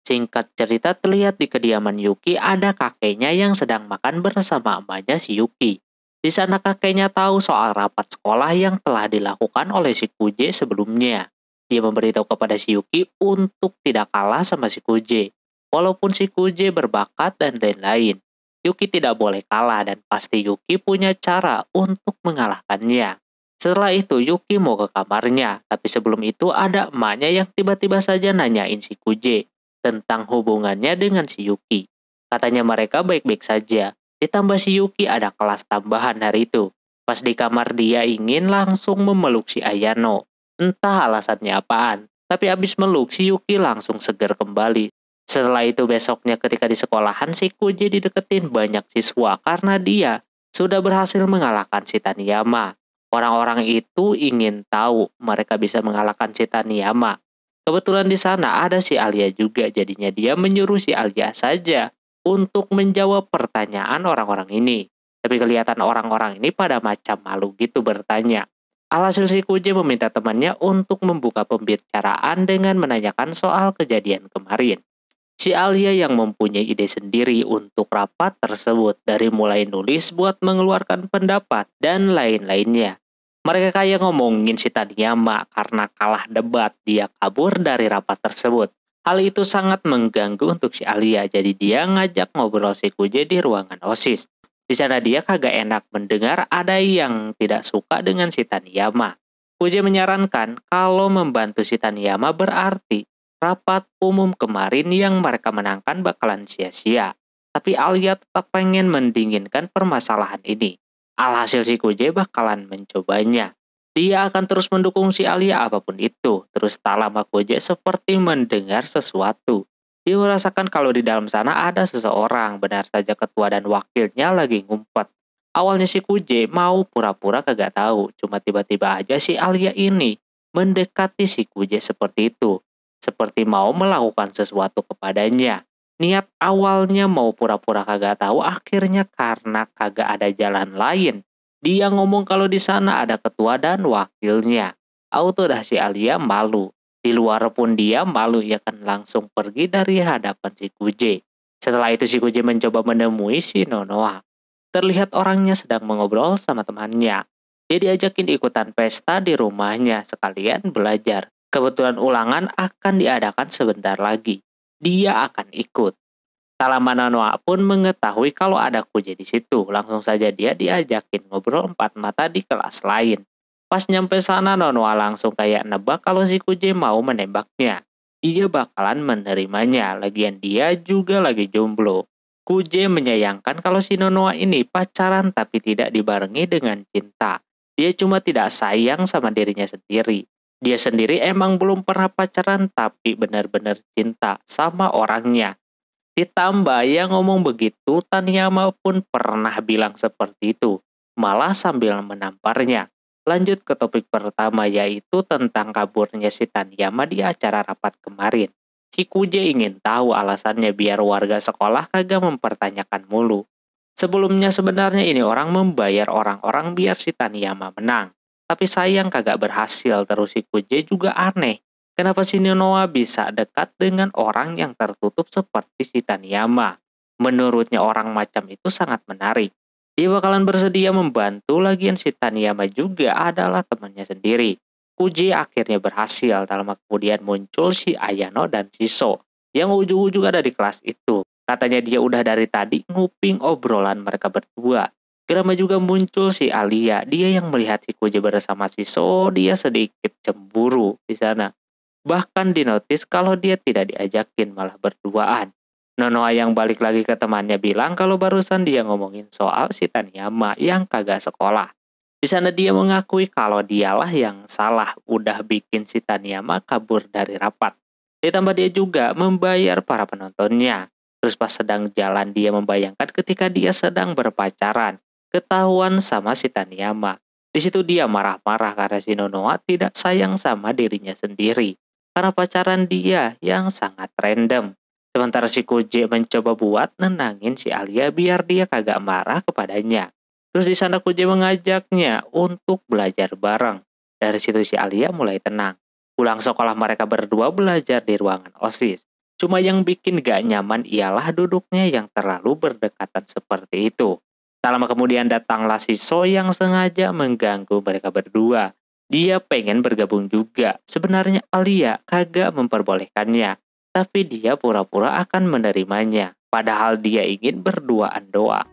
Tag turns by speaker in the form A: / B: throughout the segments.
A: Singkat cerita, terlihat di kediaman Yuki ada kakeknya yang sedang makan bersama emaknya si Yuki. Di sana kakeknya tahu soal rapat sekolah yang telah dilakukan oleh si Kuje sebelumnya. Dia memberitahu kepada si Yuki untuk tidak kalah sama si Kuje. Walaupun si Kuje berbakat dan lain-lain, Yuki tidak boleh kalah dan pasti Yuki punya cara untuk mengalahkannya. Setelah itu Yuki mau ke kamarnya, tapi sebelum itu ada emaknya yang tiba-tiba saja nanyain si Kuje tentang hubungannya dengan si Yuki. Katanya mereka baik-baik saja. Ditambah si Yuki ada kelas tambahan hari itu. Pas di kamar dia ingin langsung memeluk si Ayano. Entah alasannya apaan. Tapi abis meluk si Yuki langsung segar kembali. Setelah itu besoknya ketika di sekolahan si Kuji dideketin banyak siswa karena dia sudah berhasil mengalahkan si Taniyama. Orang-orang itu ingin tahu mereka bisa mengalahkan si Taniyama. Kebetulan di sana ada si Alia juga, jadinya dia menyuruh si Alia saja untuk menjawab pertanyaan orang-orang ini. Tapi kelihatan orang-orang ini pada macam malu gitu bertanya. Alhasil si Kuji meminta temannya untuk membuka pembicaraan dengan menanyakan soal kejadian kemarin. Si Alia yang mempunyai ide sendiri untuk rapat tersebut dari mulai nulis buat mengeluarkan pendapat dan lain-lainnya. Mereka kayak ngomongin si Taniyama karena kalah debat dia kabur dari rapat tersebut. Hal itu sangat mengganggu untuk si Alia, jadi dia ngajak ngobrol si Kuje di ruangan OSIS. Di sana dia kagak enak mendengar ada yang tidak suka dengan si Taniyama. Kuje menyarankan kalau membantu si Taniyama berarti rapat umum kemarin yang mereka menangkan bakalan sia-sia. Tapi Alia tetap pengen mendinginkan permasalahan ini. Alhasil si Kuje bakalan mencobanya. Dia akan terus mendukung si Alia apapun itu. Terus tak lama Kuje seperti mendengar sesuatu. Dia merasakan kalau di dalam sana ada seseorang, benar saja ketua dan wakilnya lagi ngumpet. Awalnya si Kuje mau pura-pura kagak tahu, cuma tiba-tiba aja si Alia ini mendekati si Kuje seperti itu. Seperti mau melakukan sesuatu kepadanya. Niat awalnya mau pura-pura kagak tahu, akhirnya karena kagak ada jalan lain. Dia ngomong kalau di sana ada ketua dan wakilnya. Auto dah si Alia malu. Di luar pun dia malu, ia kan langsung pergi dari hadapan si Kuje. Setelah itu si Kuje mencoba menemui si Nonoha. Terlihat orangnya sedang mengobrol sama temannya. Dia diajakin ikutan pesta di rumahnya sekalian belajar. Kebetulan ulangan akan diadakan sebentar lagi. Dia akan ikut. Tak lama Nonoha pun mengetahui kalau ada Kuje di situ. Langsung saja dia diajakin ngobrol empat mata di kelas lain. Pas nyampe sana Nonoha langsung kayak nebak kalau si Kuje mau menembaknya. Dia bakalan menerimanya. Lagian dia juga lagi jomblo. Kuje menyayangkan kalau si Nonoha ini pacaran tapi tidak dibarengi dengan cinta. Dia cuma tidak sayang sama dirinya sendiri. Dia sendiri emang belum pernah pacaran tapi benar-benar cinta sama orangnya. Ditambah yang ngomong begitu, Taniyama pun pernah bilang seperti itu. Malah sambil menamparnya. Lanjut ke topik pertama yaitu tentang kaburnya si Taniyama di acara rapat kemarin. Si Kuje ingin tahu alasannya biar warga sekolah kagak mempertanyakan mulu. Sebelumnya sebenarnya ini orang membayar orang-orang biar si Taniyama menang. Tapi sayang kagak berhasil, terus si Kuje juga aneh. Kenapa si Nonoha bisa dekat dengan orang yang tertutup seperti si Taniyama? Menurutnya orang macam itu sangat menarik. Dia bakalan bersedia membantu, lagian si Taniyama juga adalah temannya sendiri. Kuje akhirnya berhasil, tak lama kemudian muncul si Ayano dan si So, yang ujung-ujung ada di kelas itu. Katanya dia udah dari tadi nguping obrolan mereka berdua. Gak lama juga muncul si Alia, dia yang melihat si Kuje bersama si So, dia sedikit cemburu di sana. Bahkan dinotis kalau dia tidak diajakin malah berduaan. Nonoha yang balik lagi ke temannya bilang kalau barusan dia ngomongin soal si Taniyama yang kagak sekolah. Di sana dia mengakui kalau dialah yang salah udah bikin si Taniyama kabur dari rapat. Ditambah dia juga membayar para penontonnya. Terus pas sedang jalan dia membayangkan ketika dia sedang berpacaran, ketahuan sama si Taniyama. Di situ dia marah-marah karena si Nonoha tidak sayang sama dirinya sendiri. Karena pacaran dia yang sangat random. Sementara si Kuje mencoba buat nenangin si Alia biar dia kagak marah kepadanya. Terus di sana Kuje mengajaknya untuk belajar bareng. Dari situ si Alia mulai tenang. Pulang sekolah mereka berdua belajar di ruangan OSIS. Cuma yang bikin gak nyaman ialah duduknya yang terlalu berdekatan seperti itu. Tak lama kemudian datanglah si So yang sengaja mengganggu mereka berdua. Dia pengen bergabung juga. Sebenarnya Alia kagak memperbolehkannya, tapi dia pura-pura akan menerimanya. Padahal dia ingin berduaan doang.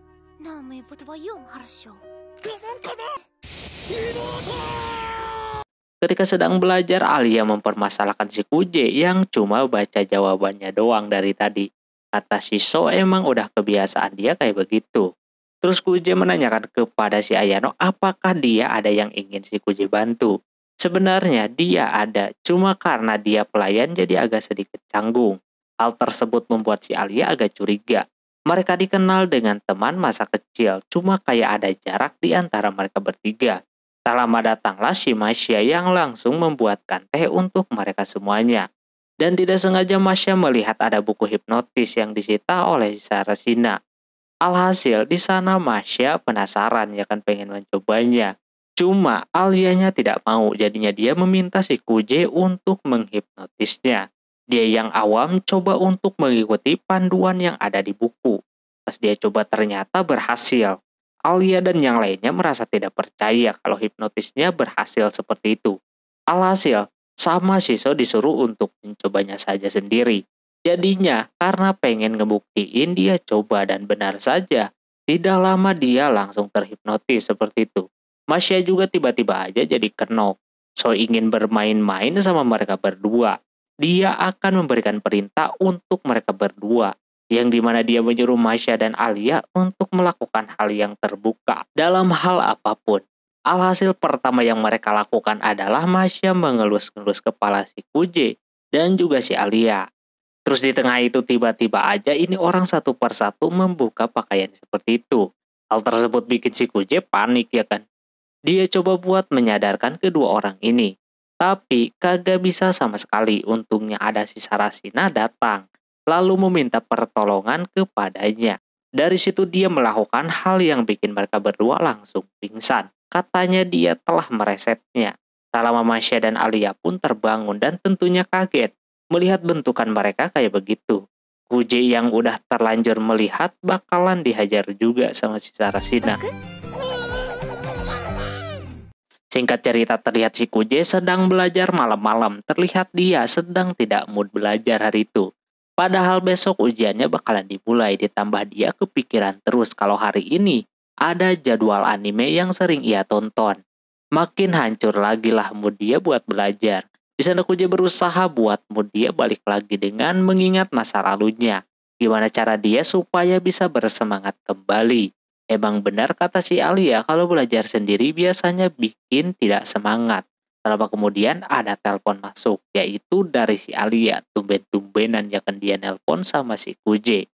A: Ketika sedang belajar, Alia mempermasalahkan si Kuje yang cuma baca jawabannya doang dari tadi. Kata si So emang udah kebiasaan dia kayak begitu. Terus Kuje menanyakan kepada si Ayano apakah dia ada yang ingin si Kuje bantu. Sebenarnya dia ada, cuma karena dia pelayan jadi agak sedikit canggung. Hal tersebut membuat si Alia agak curiga. Mereka dikenal dengan teman masa kecil, cuma kayak ada jarak di antara mereka bertiga. Tak lama datanglah si Masya yang langsung membuatkan teh untuk mereka semuanya. Dan tidak sengaja Masya melihat ada buku hipnotis yang disita oleh Sarasina. Alhasil di sana Masya penasaran ya kan pengen mencobanya. Cuma Alianya tidak mau, jadinya dia meminta si Kuje untuk menghipnotisnya. Dia yang awam coba untuk mengikuti panduan yang ada di buku. Pas dia coba ternyata berhasil. Alia dan yang lainnya merasa tidak percaya kalau hipnotisnya berhasil seperti itu. Alhasil, sama Shiso disuruh untuk mencobanya saja sendiri. Jadinya, karena pengen ngebuktiin dia coba dan benar saja. Tidak lama dia langsung terhipnotis seperti itu. Masya juga tiba-tiba aja jadi kenok. So ingin bermain-main sama mereka berdua. Dia akan memberikan perintah untuk mereka berdua, yang dimana dia menyuruh Masya dan Alia untuk melakukan hal yang terbuka dalam hal apapun. Alhasil pertama yang mereka lakukan adalah Masya mengelus-ngelus kepala si Kuje dan juga si Alia. Terus di tengah itu tiba-tiba aja ini orang satu persatu membuka pakaian seperti itu. Hal tersebut bikin si Kuje panik ya kan. Dia coba buat menyadarkan kedua orang ini. Tapi kagak bisa sama sekali. Untungnya ada si Sarasina datang lalu meminta pertolongan kepadanya. Dari situ dia melakukan hal yang bikin mereka berdua langsung pingsan. Katanya dia telah meresetnya. Tak lama Masya dan Alia pun terbangun dan tentunya kaget melihat bentukan mereka kayak begitu. Kuje yang udah terlanjur melihat bakalan dihajar juga sama si Sarasina. Singkat cerita terlihat si Kuje sedang belajar malam-malam. Terlihat dia sedang tidak mood belajar hari itu. Padahal besok ujiannya bakalan dimulai, ditambah dia kepikiran terus kalau hari ini ada jadwal anime yang sering ia tonton. Makin hancur lagi lah mood dia buat belajar. Di sana Kuje berusaha buat mood dia balik lagi dengan mengingat masa lalunya. Gimana cara dia supaya bisa bersemangat kembali. Emang benar kata si Alia kalau belajar sendiri biasanya bikin tidak semangat. Lama kemudian ada telepon masuk, yaitu dari si Alia. Tumben-tumbenan ya kan dia nelpon sama si Kuje.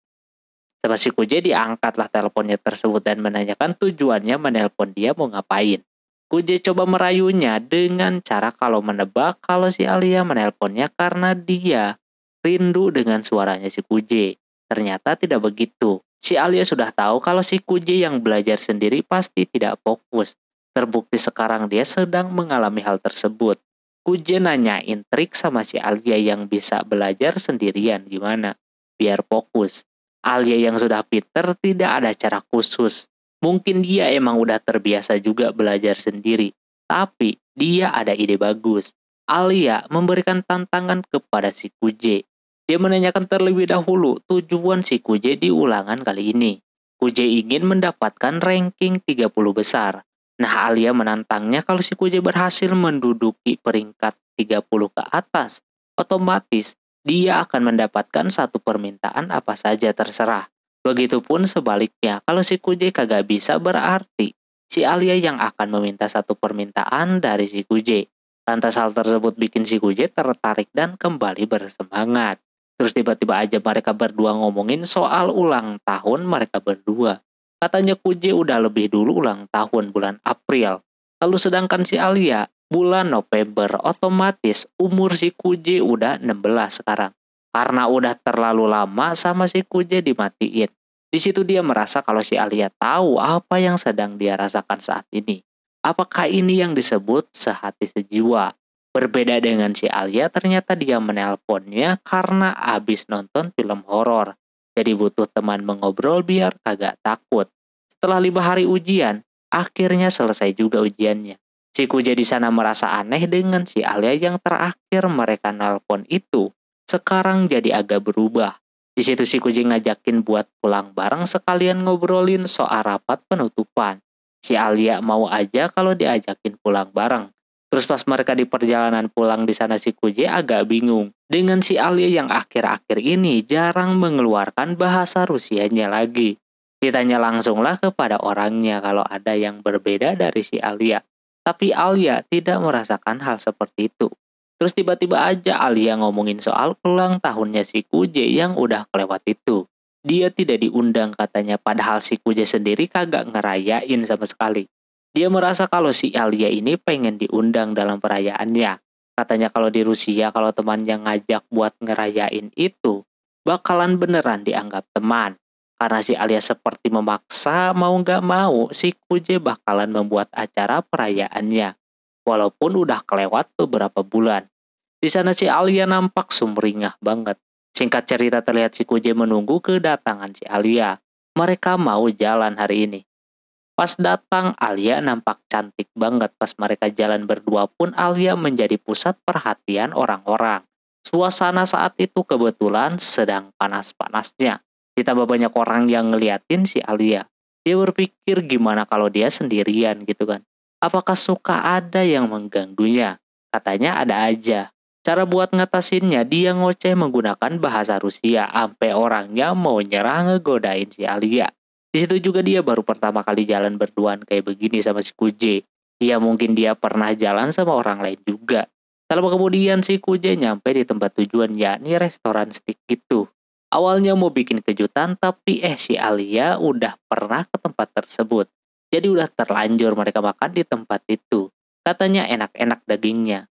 A: Sama si Kuje diangkatlah teleponnya tersebut dan menanyakan tujuannya menelpon dia mau ngapain. Kuje coba merayunya dengan cara kalau menebak kalau si Alia menelponnya karena dia rindu dengan suaranya si Kuje. Ternyata tidak begitu. Si Alia sudah tahu kalau si Kuje yang belajar sendiri pasti tidak fokus. Terbukti sekarang dia sedang mengalami hal tersebut. Kuje nanyain trik sama si Alia yang bisa belajar sendirian gimana biar fokus. Alia yang sudah pinter tidak ada cara khusus. Mungkin dia emang udah terbiasa juga belajar sendiri. Tapi dia ada ide bagus. Alia memberikan tantangan kepada si Kuje. Dia menanyakan terlebih dahulu tujuan si Kuje di ulangan kali ini. Kuje ingin mendapatkan ranking 30 besar. Nah, Alia menantangnya kalau si Kuje berhasil menduduki peringkat 30 ke atas, otomatis dia akan mendapatkan satu permintaan apa saja terserah. Begitupun sebaliknya, kalau si Kuje kagak bisa berarti si Alia yang akan meminta satu permintaan dari si Kuje. Lantas hal tersebut bikin si Kuje tertarik dan kembali bersemangat. Terus tiba-tiba aja mereka berdua ngomongin soal ulang tahun mereka berdua. Katanya Kuje udah lebih dulu ulang tahun bulan April. Lalu sedangkan si Alia bulan November, otomatis umur si Kuje udah 16 sekarang. Karena udah terlalu lama sama si Kuje dimatiin. Di situ dia merasa kalau si Alia tahu apa yang sedang dia rasakan saat ini. Apakah ini yang disebut sehati sejiwa? Berbeda dengan si Alia, ternyata dia menelponnya karena abis nonton film horor. Jadi butuh teman mengobrol biar kagak takut. Setelah 5 hari ujian, akhirnya selesai juga ujiannya. Si Kuje di sana merasa aneh dengan si Alia yang terakhir mereka nelpon itu. Sekarang jadi agak berubah. Di situ si Kuje ngajakin buat pulang bareng sekalian ngobrolin soal rapat penutupan. Si Alia mau aja kalau diajakin pulang bareng. Terus pas mereka di perjalanan pulang di sana si Kuje agak bingung dengan si Alia yang akhir-akhir ini jarang mengeluarkan bahasa Rusianya lagi. Ditanya langsunglah kepada orangnya kalau ada yang berbeda dari si Alia. Tapi Alia tidak merasakan hal seperti itu. Terus tiba-tiba aja Alia ngomongin soal ulang tahunnya si Kuje yang udah kelewat itu. Dia tidak diundang katanya padahal si Kuje sendiri kagak ngerayain sama sekali. Dia merasa kalau si Alia ini pengen diundang dalam perayaannya. Katanya kalau di Rusia kalau temannya ngajak buat ngerayain itu, bakalan beneran dianggap teman. Karena si Alia seperti memaksa mau nggak mau si Kuje bakalan membuat acara perayaannya. Walaupun udah kelewat beberapa bulan. Di sana si Alia nampak sumringah banget. Singkat cerita terlihat si Kuje menunggu kedatangan si Alia. Mereka mau jalan hari ini. Pas datang, Alia nampak cantik banget. Pas mereka jalan berdua pun Alia menjadi pusat perhatian orang-orang. Suasana saat itu kebetulan sedang panas-panasnya. Ditambah banyak orang yang ngeliatin si Alia. Dia berpikir gimana kalau dia sendirian gitu kan. Apakah suka ada yang mengganggunya? Katanya ada aja. Cara buat ngatasinnya dia ngoceh menggunakan bahasa Rusia sampai orangnya mau nyerah ngegodain si Alia. Di situ juga dia baru pertama kali jalan berduaan kayak begini sama si Kuje. Ya mungkin dia pernah jalan sama orang lain juga. Tak lama kemudian si Kuje nyampe di tempat tujuan yakni restoran steak itu. Awalnya mau bikin kejutan tapi si Alia udah pernah ke tempat tersebut. Jadi udah terlanjur mereka makan di tempat itu. Katanya enak-enak dagingnya.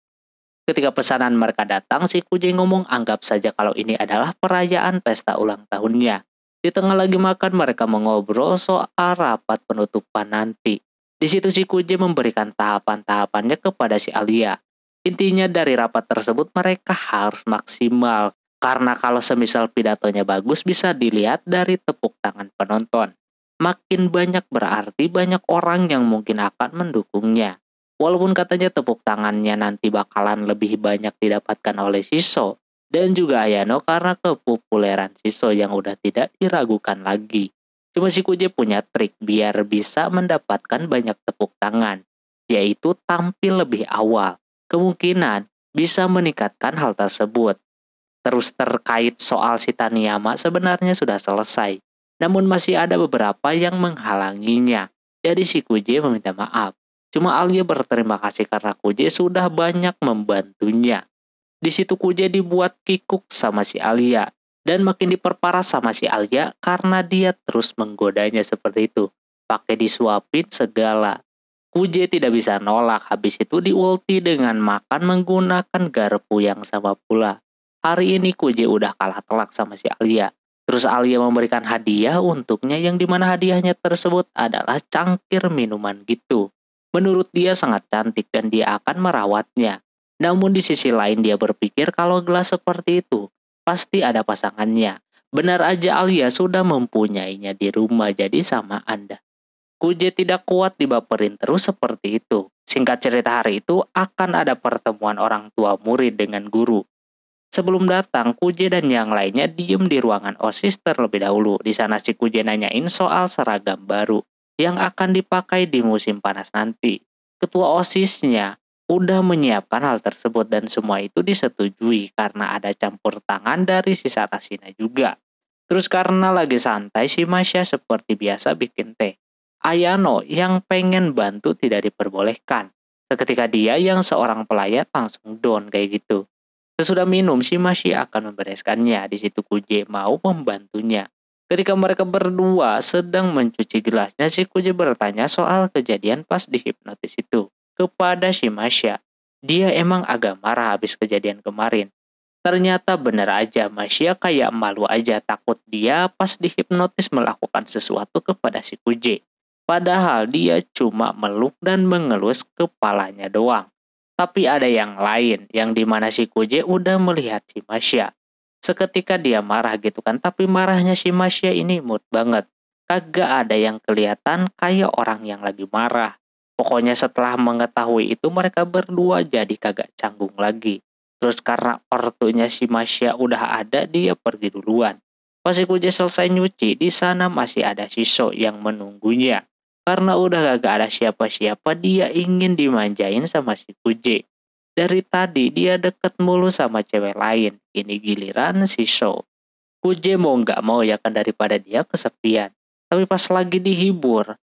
A: Ketika pesanan mereka datang, si Kuje ngomong anggap saja kalau ini adalah perayaan pesta ulang tahunnya. Di tengah lagi makan mereka mengobrol soal rapat penutupan nanti. Di situ si Kuje memberikan tahapan-tahapannya kepada si Alia. Intinya dari rapat tersebut mereka harus maksimal. Karena kalau semisal pidatonya bagus bisa dilihat dari tepuk tangan penonton. Makin banyak berarti banyak orang yang mungkin akan mendukungnya. Walaupun katanya tepuk tangannya nanti bakalan lebih banyak didapatkan oleh Shiso dan juga Ayano karena kepopuleran Shiso yang udah tidak diragukan lagi. Cuma si Kuje punya trik biar bisa mendapatkan banyak tepuk tangan, yaitu tampil lebih awal. Kemungkinan bisa meningkatkan hal tersebut. Terus terkait soal si Taniyama sebenarnya sudah selesai, namun masih ada beberapa yang menghalanginya. Jadi si Kuje meminta maaf. Cuma Alia berterima kasih karena Kuje sudah banyak membantunya. Di situ Kuje dibuat kikuk sama si Alia dan makin diperparah sama si Alia karena dia terus menggodanya seperti itu. Pakai disuapin segala. Kuje tidak bisa nolak, habis itu diulti dengan makan menggunakan garpu yang sama pula. Hari ini Kuje udah kalah telak sama si Alia. Terus Alia memberikan hadiah untuknya yang dimana hadiahnya tersebut adalah cangkir minuman gitu. Menurut dia sangat cantik dan dia akan merawatnya. Namun di sisi lain dia berpikir kalau gelas seperti itu pasti ada pasangannya. Benar aja Alia sudah mempunyainya di rumah jadi sama Anda. Kuje tidak kuat dibaperin terus seperti itu. Singkat cerita hari itu akan ada pertemuan orang tua murid dengan guru. Sebelum datang, Kuje dan yang lainnya diem di ruangan OSIS terlebih dahulu. Di sana si Kuje nanyain soal seragam baru yang akan dipakai di musim panas nanti. Ketua OSISnya udah menyiapkan hal tersebut dan semua itu disetujui karena ada campur tangan dari si Sarasina juga. Terus karena lagi santai si Masya seperti biasa bikin teh. Ayano yang pengen bantu tidak diperbolehkan. Seketika dia yang seorang pelayan langsung down kayak gitu. Sesudah minum si Masya akan membereskannya. Di situ Kuje mau membantunya. Ketika mereka berdua sedang mencuci gelasnya, si Kuje bertanya soal kejadian pas dihipnotis itu kepada si Masya. Dia emang agak marah habis kejadian kemarin. Ternyata benar aja Masya kayak malu aja takut dia pas dihipnotis melakukan sesuatu kepada si Kuje. Padahal dia cuma meluk dan mengelus kepalanya doang. Tapi ada yang lain, yang dimana si Kuje udah melihat si Masya. Seketika dia marah gitu kan, tapi marahnya si Masya ini mood banget. Kagak ada yang kelihatan kayak orang yang lagi marah. Pokoknya setelah mengetahui itu mereka berdua jadi kagak canggung lagi. Terus karena ortunya si Masya udah ada, dia pergi duluan. Pas si Kuje selesai nyuci, di sana masih ada Shiso yang menunggunya. Karena udah gak ada siapa-siapa, dia ingin dimanjain sama si Kuje. Dari tadi dia deket mulu sama cewek lain. Ini giliran si Sho. Kuje mau gak mau ya kan daripada dia kesepian. Tapi pas lagi dihibur,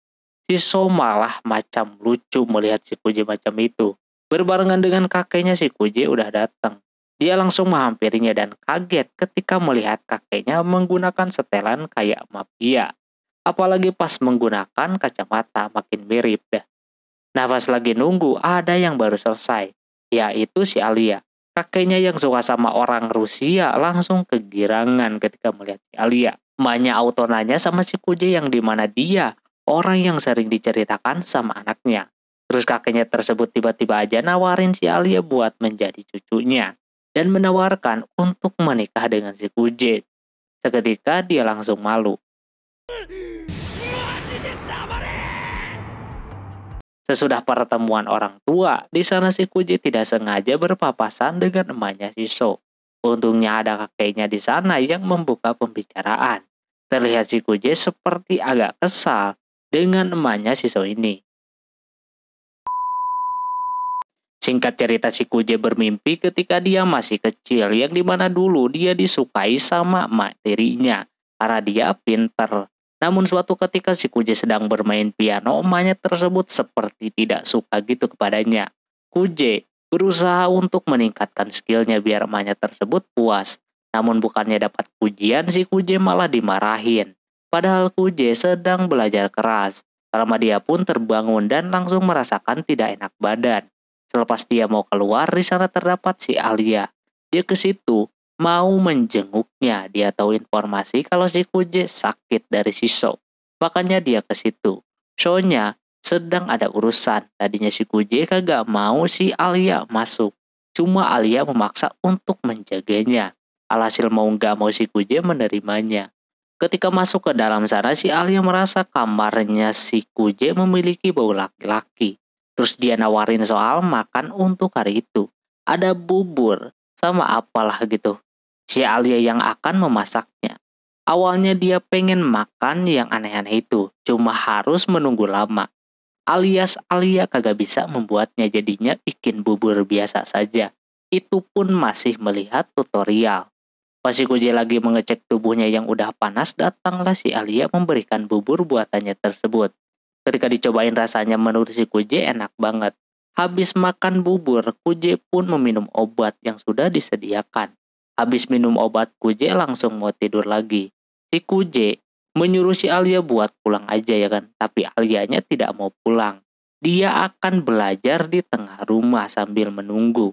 A: si Sho malah macam lucu melihat si Kuje macam itu. Berbarengan dengan kakeknya si Kuje udah datang. Dia langsung menghampirinya dan kaget ketika melihat kakeknya menggunakan setelan kayak mafia. Apalagi pas menggunakan kacamata, makin mirip dah. Nah pas lagi nunggu ada yang baru selesai, yaitu si Alia. Kakeknya yang suka sama orang Rusia langsung kegirangan ketika melihat si Alia. Emaknya auto nanya sama si Kuje yang dimana dia orang yang sering diceritakan sama anaknya. Terus kakeknya tersebut tiba-tiba aja nawarin si Alia buat menjadi cucunya. Dan menawarkan untuk menikah dengan si Kuje. Seketika dia langsung malu. Sesudah pertemuan orang tua, di sana si Kuje tidak sengaja berpapasan dengan emaknya si Sho. Untungnya ada kakeknya di sana yang membuka pembicaraan. Terlihat si Kuje seperti agak kesal dengan emaknya si Sho ini. Singkat cerita si Kuje bermimpi ketika dia masih kecil, yang dimana dulu dia disukai sama emak tirinya karena dia pinter. Namun suatu ketika si Kuje sedang bermain piano, emaknya tersebut seperti tidak suka gitu kepadanya. Kuje berusaha untuk meningkatkan skillnya biar emaknya tersebut puas. Namun bukannya dapat pujian, si Kuje malah dimarahin. Padahal Kuje sedang belajar keras. Karena dia pun terbangun dan langsung merasakan tidak enak badan. Selepas dia mau keluar, di sana terdapat si Alia. Dia ke situ mau menjenguknya. Dia tahu informasi kalau si Kuje sakit dari si Sho. Makanya dia ke situ. Sho-nya sedang ada urusan. Tadinya si Kuje kagak mau si Alia masuk. Cuma Alia memaksa untuk menjaganya. Alhasil mau gak mau si Kuje menerimanya. Ketika masuk ke dalam sana, si Alia merasa kamarnya si Kuje memiliki bau laki-laki. Terus dia nawarin soal makan untuk hari itu. Ada bubur sama apalah gitu. Si Alia yang akan memasaknya. Awalnya dia pengen makan yang aneh-aneh itu. Cuma harus menunggu lama. Alias Alia kagak bisa membuatnya, jadinya bikin bubur biasa saja. Itu pun masih melihat tutorial. Pas si Kuje lagi mengecek tubuhnya yang udah panas, datanglah si Alia memberikan bubur buatannya tersebut. Ketika dicobain rasanya menurut si Kuje enak banget. Habis makan bubur, Kuje pun meminum obat yang sudah disediakan. Habis minum obat, Kuje langsung mau tidur lagi. Si Kuje menyuruh si Alia buat pulang aja ya kan. Tapi Alianya tidak mau pulang. Dia akan belajar di tengah rumah sambil menunggu.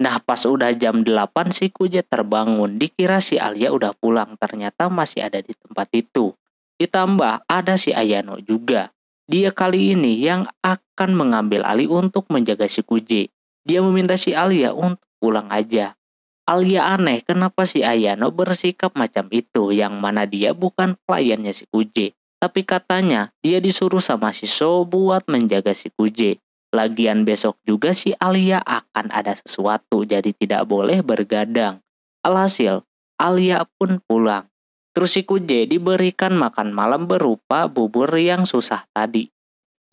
A: Nah pas udah jam 8 si Kuje terbangun. Dikira si Alia udah pulang, ternyata masih ada di tempat itu. Ditambah ada si Ayano juga. Dia kali ini yang akan mengambil alih untuk menjaga si Kuje. Dia meminta si Alia untuk pulang aja. Alia aneh kenapa si Ayano bersikap macam itu, yang mana dia bukan pelayannya si Kuje. Tapi katanya dia disuruh sama si Sho buat menjaga si Kuje. Lagian besok juga si Alia akan ada sesuatu, jadi tidak boleh bergadang. Alhasil, Alia pun pulang. Terus si Kuje diberikan makan malam berupa bubur yang susah tadi.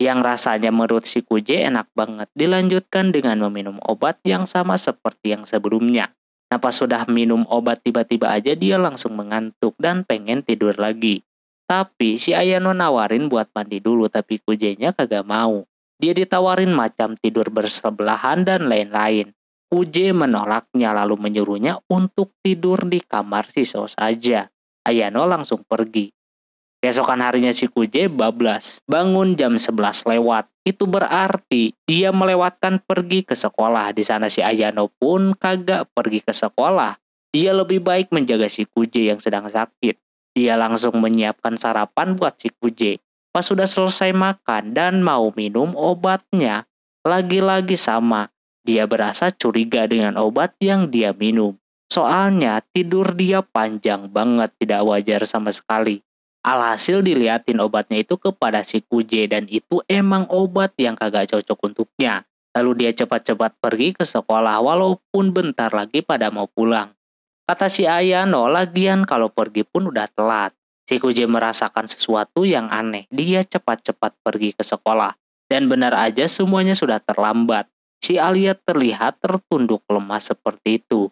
A: Yang rasanya menurut si Kuje enak banget. Dilanjutkan dengan meminum obat yang sama seperti yang sebelumnya. Nah pas sudah minum obat tiba-tiba aja dia langsung mengantuk dan pengen tidur lagi. Tapi si Ayano nawarin buat mandi dulu, tapi Kuje-nya kagak mau. Dia ditawarin macam tidur bersebelahan dan lain-lain. Kuje menolaknya lalu menyuruhnya untuk tidur di kamar si Sho saja. Ayano langsung pergi. Keesokan harinya si Kuje bablas. Bangun jam 11 lewat. Itu berarti dia melewatkan pergi ke sekolah. Di sana si Ayano pun kagak pergi ke sekolah. Dia lebih baik menjaga si Kuje yang sedang sakit. Dia langsung menyiapkan sarapan buat si Kuje. Pas sudah selesai makan dan mau minum obatnya, lagi-lagi sama. Dia berasa curiga dengan obat yang dia minum. Soalnya tidur dia panjang banget, tidak wajar sama sekali. Alhasil diliatin obatnya itu kepada si Kuje dan itu emang obat yang kagak cocok untuknya. Lalu dia cepat-cepat pergi ke sekolah walaupun bentar lagi pada mau pulang. Kata si Ayano, lagian kalau pergi pun udah telat. Si Kuje merasakan sesuatu yang aneh. Dia cepat-cepat pergi ke sekolah. Dan benar aja semuanya sudah terlambat. Si Alia terlihat tertunduk lemas seperti itu.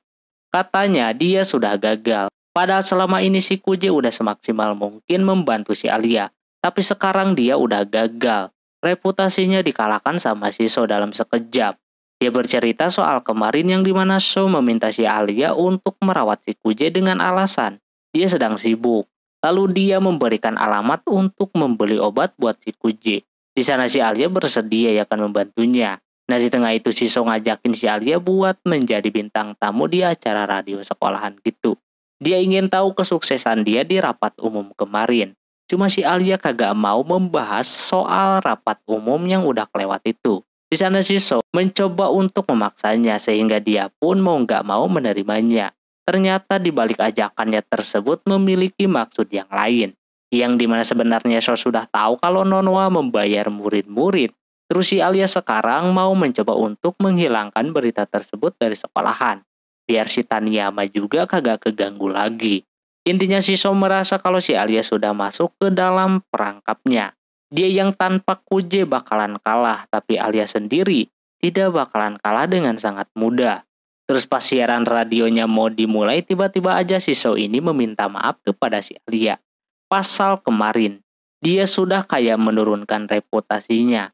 A: Katanya dia sudah gagal. Padahal selama ini si Kuje udah semaksimal mungkin membantu si Alia. Tapi sekarang dia udah gagal. Reputasinya dikalahkan sama si So dalam sekejap. Dia bercerita soal kemarin yang dimana So meminta si Alia untuk merawat si Kuje dengan alasan dia sedang sibuk. Lalu dia memberikan alamat untuk membeli obat buat si Kuje. Di sana si Alia bersedia ya akan membantunya. Nah di tengah itu si So ngajakin si Alia buat menjadi bintang tamu di acara radio sekolahan gitu. Dia ingin tahu kesuksesan dia di rapat umum kemarin. Cuma si Alia kagak mau membahas soal rapat umum yang udah kelewat itu. Di sana si So mencoba untuk memaksanya sehingga dia pun mau nggak mau menerimanya. Ternyata di balik ajakannya tersebut memiliki maksud yang lain. Yang dimana sebenarnya So sudah tahu kalau Nonoa membayar murid-murid. Terus si Alia sekarang mau mencoba untuk menghilangkan berita tersebut dari sekolahan. Biar si Taniyama juga kagak keganggu lagi. Intinya si So merasa kalau si Alia sudah masuk ke dalam perangkapnya. Dia yang tanpa Kuje bakalan kalah, tapi Alia sendiri tidak bakalan kalah dengan sangat mudah. Terus pas siaran radionya mau dimulai, tiba-tiba aja si So ini meminta maaf kepada si Alia. Pasal kemarin, dia sudah kayak menurunkan reputasinya.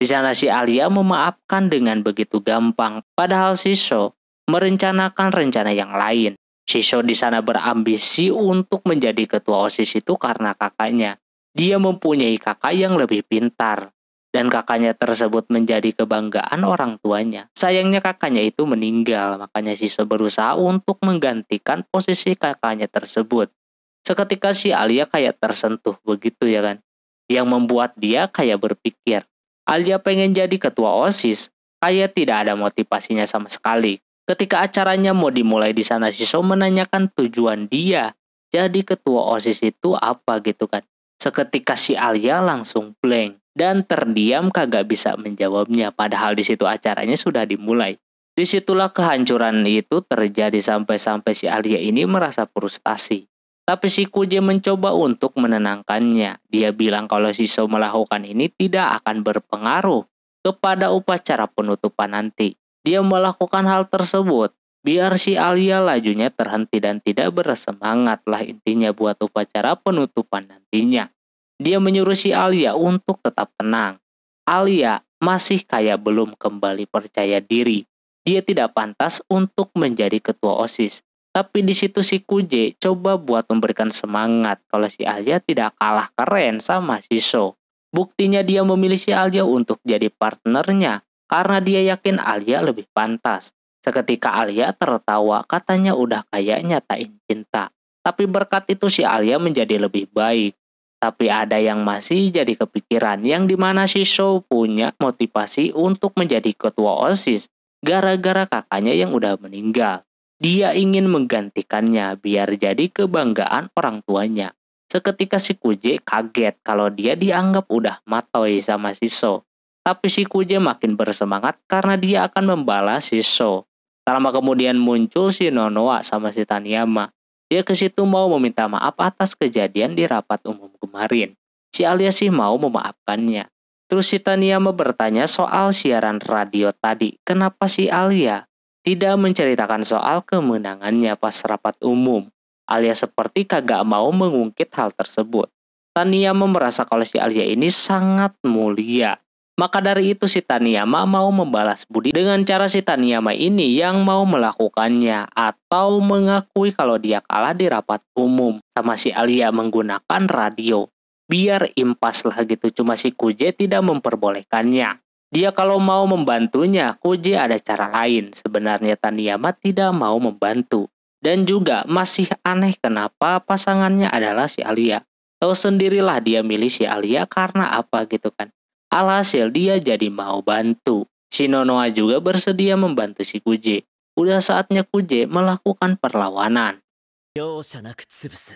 A: Di sana si Alia memaafkan dengan begitu gampang, padahal si So merencanakan rencana yang lain. Si So di sana berambisi untuk menjadi ketua OSIS itu karena kakaknya. Dia mempunyai kakak yang lebih pintar, dan kakaknya tersebut menjadi kebanggaan orang tuanya. Sayangnya kakaknya itu meninggal, makanya si So berusaha untuk menggantikan posisi kakaknya tersebut. Seketika si Alia kayak tersentuh begitu ya kan, yang membuat dia kayak berpikir, Alia pengen jadi ketua OSIS, kayak tidak ada motivasinya sama sekali. Ketika acaranya mau dimulai di sana si So menanyakan tujuan dia jadi ketua OSIS itu apa gitu kan. Seketika si Alia langsung blank dan terdiam kagak bisa menjawabnya padahal di situ acaranya sudah dimulai. Disitulah kehancuran itu terjadi sampai-sampai si Alia ini merasa frustasi. Tapi si Kuje mencoba untuk menenangkannya. Dia bilang kalau si So melakukan ini tidak akan berpengaruh kepada upacara penutupan nanti. Dia melakukan hal tersebut biar si Alia lajunya terhenti dan tidak bersemangat lah intinya buat upacara penutupan nantinya. Dia menyuruh si Alia untuk tetap tenang. Alia masih kayak belum kembali percaya diri. Dia tidak pantas untuk menjadi ketua OSIS. Tapi di situ si Kuje coba buat memberikan semangat kalau si Alia tidak kalah keren sama si So. Buktinya dia memilih si Alia untuk jadi partnernya karena dia yakin Alia lebih pantas. Seketika Alia tertawa, katanya udah kayak nyatain cinta. Tapi berkat itu si Alia menjadi lebih baik. Tapi ada yang masih jadi kepikiran yang dimana si So punya motivasi untuk menjadi ketua OSIS gara-gara kakaknya yang udah meninggal. Dia ingin menggantikannya biar jadi kebanggaan orang tuanya. Seketika si Kuje kaget kalau dia dianggap udah matoy sama si So. Tapi si Kuje makin bersemangat karena dia akan membalas si So. Tak lama kemudian muncul si Nonoa sama si Taniyama. Dia ke situ mau meminta maaf atas kejadian di rapat umum kemarin. Si Alia sih mau memaafkannya. Terus si Taniyama bertanya soal siaran radio tadi. Kenapa si Alia tidak menceritakan soal kemenangannya pas rapat umum? Alia seperti kagak mau mengungkit hal tersebut. Taniyama merasa kalau si Alia ini sangat mulia. Maka dari itu si Taniyama mau membalas budi dengan cara si Taniyama ini yang mau melakukannya atau mengakui kalau dia kalah di rapat umum sama si Alia menggunakan radio. Biar impas lah gitu, cuma si Kuje tidak memperbolehkannya. Dia kalau mau membantunya, Kuje ada cara lain. Sebenarnya Taniyama tidak mau membantu. Dan juga masih aneh kenapa pasangannya adalah si Alia. Tahu sendirilah dia milih si Alia karena apa gitu kan. Alhasil dia jadi mau bantu. Si Nonoa juga bersedia membantu si Kuje. Udah saatnya Kuje melakukan perlawanan.
B: 容赦なく潰す。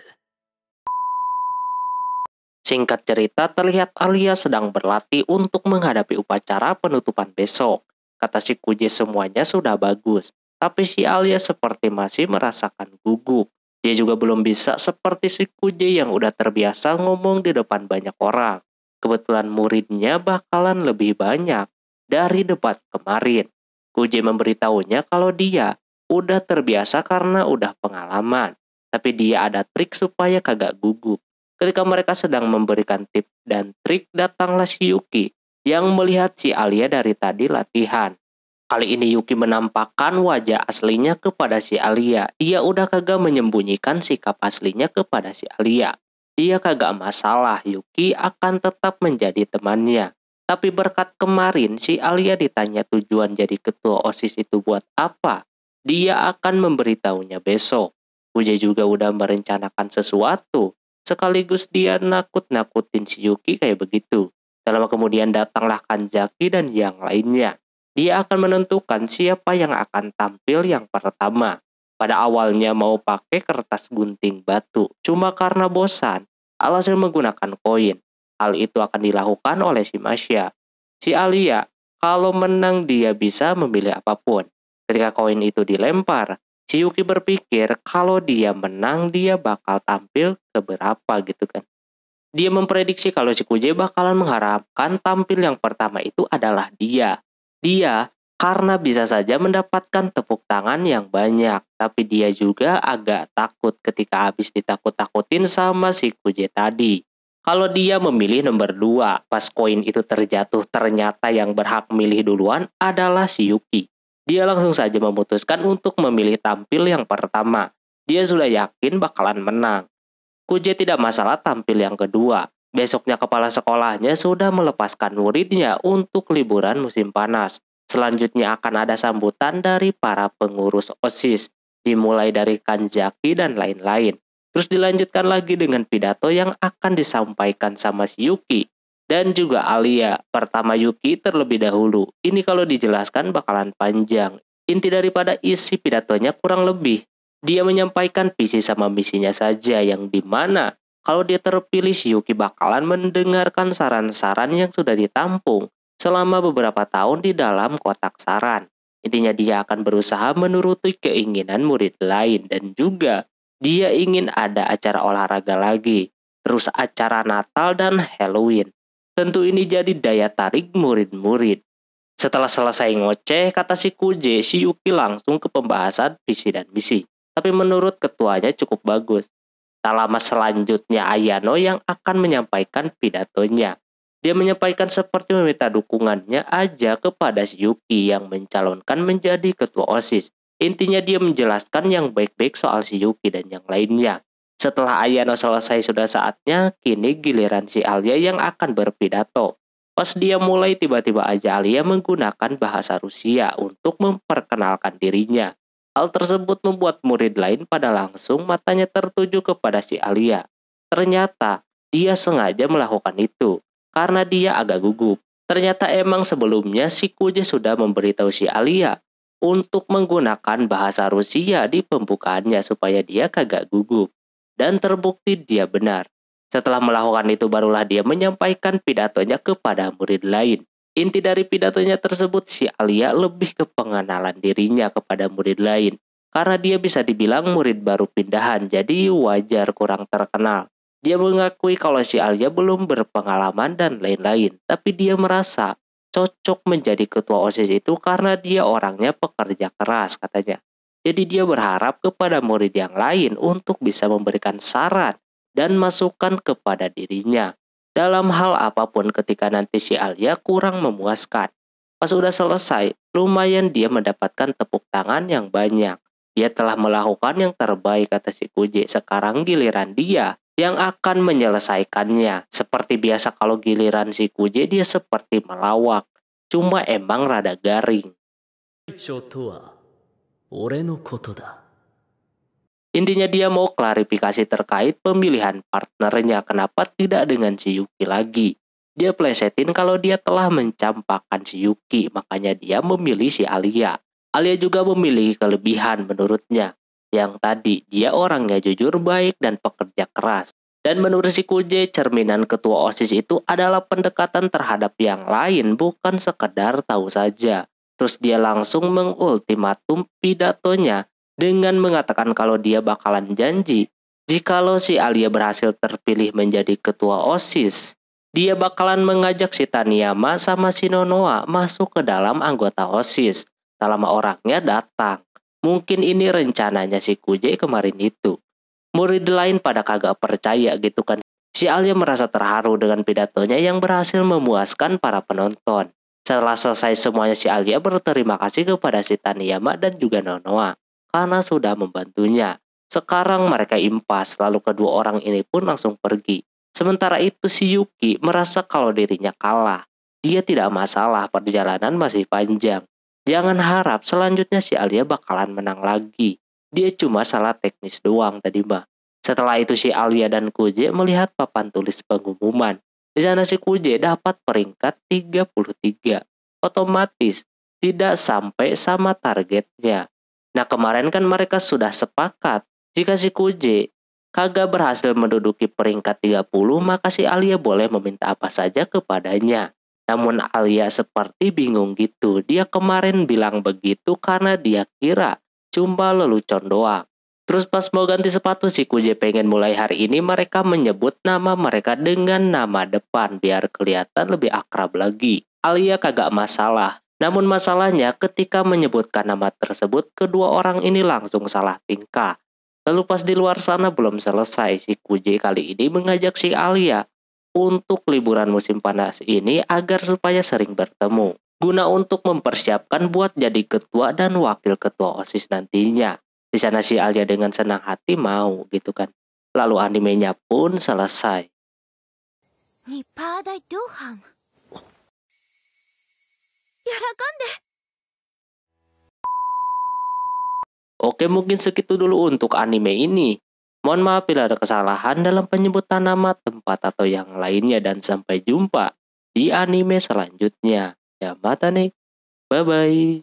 A: Singkat cerita, terlihat Alia sedang berlatih untuk menghadapi upacara penutupan besok. Kata si Kuje semuanya sudah bagus, tapi si Alia seperti masih merasakan gugup. Dia juga belum bisa seperti si Kuje yang udah terbiasa ngomong di depan banyak orang. Kebetulan muridnya bakalan lebih banyak dari debat kemarin. Kuje memberitahunya kalau dia udah terbiasa karena udah pengalaman. Tapi dia ada trik supaya kagak gugup. Ketika mereka sedang memberikan tips dan trik, datanglah si Yuki yang melihat si Alia dari tadi latihan. Kali ini Yuki menampakkan wajah aslinya kepada si Alia. Dia udah kagak menyembunyikan sikap aslinya kepada si Alia. Dia kagak masalah, Yuki akan tetap menjadi temannya. Tapi berkat kemarin si Alia ditanya tujuan jadi ketua OSIS itu buat apa, dia akan memberitahunya besok. Kuje juga udah merencanakan sesuatu. Sekaligus dia nakut-nakutin si Yuki kayak begitu. Tak lama kemudian datanglah Kanzaki dan yang lainnya. Dia akan menentukan siapa yang akan tampil yang pertama. Pada awalnya mau pakai kertas gunting batu, cuma karena bosan, alhasil menggunakan koin. Hal itu akan dilakukan oleh si Masya. Si Alia, kalau menang dia bisa memilih apapun. Ketika koin itu dilempar, si Yuki berpikir kalau dia menang dia bakal tampil ke berapa gitu kan. Dia memprediksi kalau si Kuje bakalan mengharapkan tampil yang pertama itu adalah dia. Dia karena bisa saja mendapatkan tepuk tangan yang banyak. Tapi dia juga agak takut ketika habis ditakut-takutin sama si Kuje tadi. Kalau dia memilih nomor 2, pas koin itu terjatuh ternyata yang berhak milih duluan adalah si Yuki. Dia langsung saja memutuskan untuk memilih tampil yang pertama. Dia sudah yakin bakalan menang. Kuje tidak masalah tampil yang kedua. Besoknya kepala sekolahnya sudah melepaskan muridnya untuk liburan musim panas. Selanjutnya akan ada sambutan dari para pengurus OSIS, dimulai dari Kanzaki dan lain-lain. Terus dilanjutkan lagi dengan pidato yang akan disampaikan sama si Yuki dan juga Alia. Pertama Yuki terlebih dahulu. Ini kalau dijelaskan bakalan panjang. Inti daripada isi pidatonya kurang lebih dia menyampaikan visi sama misinya saja, yang dimana kalau dia terpilih si Yuki bakalan mendengarkan saran-saran yang sudah ditampung selama beberapa tahun di dalam kotak saran. Intinya dia akan berusaha menuruti keinginan murid lain dan juga dia ingin ada acara olahraga lagi, terus acara Natal dan Halloween. Tentu ini jadi daya tarik murid-murid. Setelah selesai ngoceh, kata si Kuje, si Yuki langsung ke pembahasan visi dan misi. Tapi menurut ketuanya cukup bagus. Tak lama selanjutnya Ayano yang akan menyampaikan pidatonya. Dia menyampaikan seperti meminta dukungannya aja kepada si Yuki yang mencalonkan menjadi ketua OSIS. Intinya dia menjelaskan yang baik-baik soal si Yuki dan yang lainnya. Setelah Ayano selesai sudah saatnya, kini giliran si Alia yang akan berpidato. Pas dia mulai tiba-tiba aja Alia menggunakan bahasa Rusia untuk memperkenalkan dirinya. Hal tersebut membuat murid lain pada langsung matanya tertuju kepada si Alia. Ternyata dia sengaja melakukan itu karena dia agak gugup. Ternyata emang sebelumnya si Kuje sudah memberitahu si Alia untuk menggunakan bahasa Rusia di pembukaannya supaya dia kagak gugup. Dan terbukti dia benar. Setelah melakukan itu barulah dia menyampaikan pidatonya kepada murid lain. Inti dari pidatonya tersebut si Alia lebih ke pengenalan dirinya kepada murid lain. Karena dia bisa dibilang murid baru pindahan, jadi wajar kurang terkenal. Dia mengakui kalau si Alia belum berpengalaman dan lain-lain. Tapi dia merasa cocok menjadi ketua OSIS itu karena dia orangnya pekerja keras katanya. Jadi dia berharap kepada murid yang lain untuk bisa memberikan saran dan masukan kepada dirinya dalam hal apapun ketika nanti si Alia kurang memuaskan. Pas udah selesai, lumayan dia mendapatkan tepuk tangan yang banyak. Dia telah melakukan yang terbaik kata si Kuje. Sekarang giliran dia yang akan menyelesaikannya. Seperti biasa kalau giliran si Kuje dia seperti melawak. Cuma emang rada garing.
B: 長とは俺のことだ。
A: Intinya dia mau klarifikasi terkait pemilihan partnernya kenapa tidak dengan si Yuki lagi. Dia plesetin kalau dia telah mencampakkan si Yuki, makanya dia memilih si Alia. Alia juga memiliki kelebihan menurutnya. Yang tadi, dia orangnya jujur, baik, dan pekerja keras. Dan menurut si Kuje, cerminan ketua OSIS itu adalah pendekatan terhadap yang lain, bukan sekedar tahu saja. Terus dia langsung mengultimatum pidatonya dengan mengatakan kalau dia bakalan janji jikalau si Alia berhasil terpilih menjadi ketua OSIS. Dia bakalan mengajak si Taniyama sama si Nonoa masuk ke dalam anggota OSIS selama orangnya datang. Mungkin ini rencananya si Kuje kemarin itu. Murid lain pada kagak percaya gitu kan. Si Alia merasa terharu dengan pidatonya yang berhasil memuaskan para penonton. Setelah selesai semuanya, si Alia berterima kasih kepada si Taniyama dan juga Nonoa karena sudah membantunya. Sekarang mereka impas, lalu kedua orang ini pun langsung pergi. Sementara itu si Yuki merasa kalau dirinya kalah. Dia tidak masalah, perjalanan masih panjang. Jangan harap selanjutnya si Alia bakalan menang lagi. Dia cuma salah teknis doang tadi mah. Setelah itu si Alia dan Kuje melihat papan tulis pengumuman. Di sana si Kuje dapat peringkat 33. Otomatis tidak sampai sama targetnya. Nah kemarin kan mereka sudah sepakat. Jika si Kuje kagak berhasil menduduki peringkat 30, maka si Alia boleh meminta apa saja kepadanya. Namun Alia seperti bingung gitu. Dia kemarin bilang begitu karena dia kira cuma lelucon doang. Terus pas mau ganti sepatu, si Kuje pengen mulai hari ini mereka menyebut nama mereka dengan nama depan biar kelihatan lebih akrab lagi. Alia kagak masalah. Namun masalahnya ketika menyebutkan nama tersebut, kedua orang ini langsung salah tingkah. Lalu pas di luar sana belum selesai, si Kuje kali ini mengajak si Alia untuk liburan musim panas ini agar supaya sering bertemu. Guna untuk mempersiapkan buat jadi ketua dan wakil ketua OSIS nantinya. Di sana si Alia dengan senang hati mau gitu kan. Lalu animenya pun selesai. Oke, mungkin segitu dulu untuk anime ini. Mohon maaf bila ada kesalahan dalam penyebutan nama, tempat, atau yang lainnya. Dan sampai jumpa di anime selanjutnya. Ya, mata nih. Bye-bye.